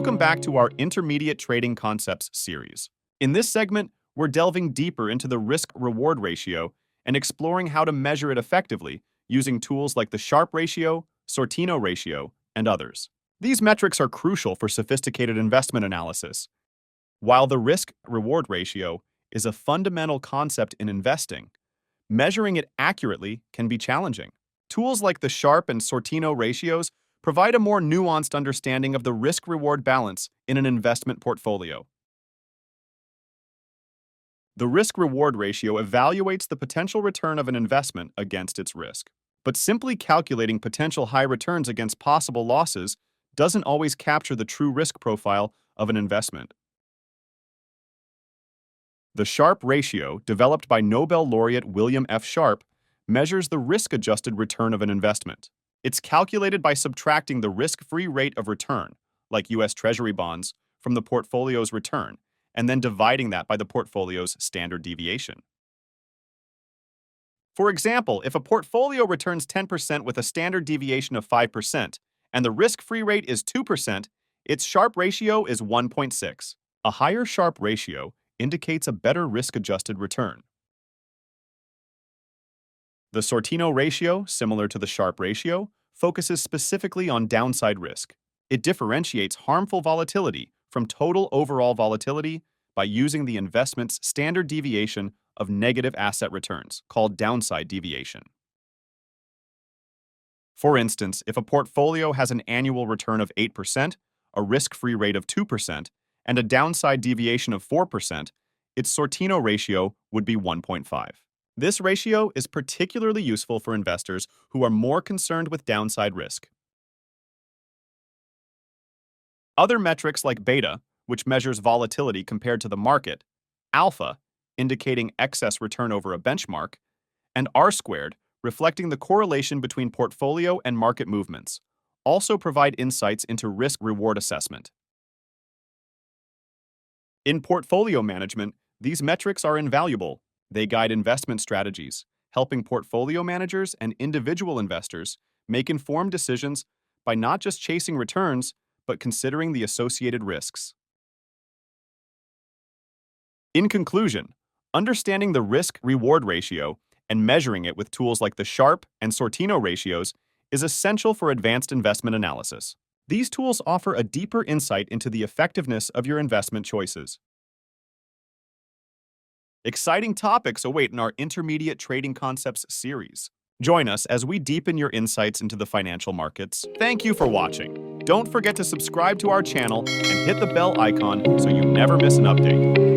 Welcome back to our Intermediate Trading Concepts series. In this segment, we're delving deeper into the risk-reward ratio and exploring how to measure it effectively using tools like the Sharpe Ratio, Sortino Ratio, and others. These metrics are crucial for sophisticated investment analysis. While the risk-reward ratio is a fundamental concept in investing, measuring it accurately can be challenging. Tools like the Sharpe and Sortino ratios provide a more nuanced understanding of the risk-reward balance in an investment portfolio. The risk-reward ratio evaluates the potential return of an investment against its risk. But simply calculating potential high returns against possible losses doesn't always capture the true risk profile of an investment. The Sharpe ratio, developed by Nobel laureate William F. Sharpe, measures the risk-adjusted return of an investment. It's calculated by subtracting the risk-free rate of return, like U.S. Treasury bonds, from the portfolio's return, and then dividing that by the portfolio's standard deviation. For example, if a portfolio returns 10% with a standard deviation of 5%, and the risk-free rate is 2%, its Sharpe ratio is 1.6. A higher Sharpe ratio indicates a better risk-adjusted return. The Sortino ratio, similar to the Sharpe ratio, focuses specifically on downside risk. It differentiates harmful volatility from total overall volatility by using the investment's standard deviation of negative asset returns, called downside deviation. For instance, if a portfolio has an annual return of 8%, a risk-free rate of 2%, and a downside deviation of 4%, its Sortino ratio would be 1.5. This ratio is particularly useful for investors who are more concerned with downside risk. Other metrics like beta, which measures volatility compared to the market, alpha, indicating excess return over a benchmark, and R-squared, reflecting the correlation between portfolio and market movements, also provide insights into risk-reward assessment. In portfolio management, these metrics are invaluable. They guide investment strategies, helping portfolio managers and individual investors make informed decisions by not just chasing returns, but considering the associated risks. In conclusion, understanding the risk-reward ratio and measuring it with tools like the Sharpe and Sortino ratios is essential for advanced investment analysis. These tools offer a deeper insight into the effectiveness of your investment choices. Exciting topics await in our Intermediate Trading Concepts series. Join us as we deepen your insights into the financial markets. Thank you for watching. Don't forget to subscribe to our channel and hit the bell icon so you never miss an update.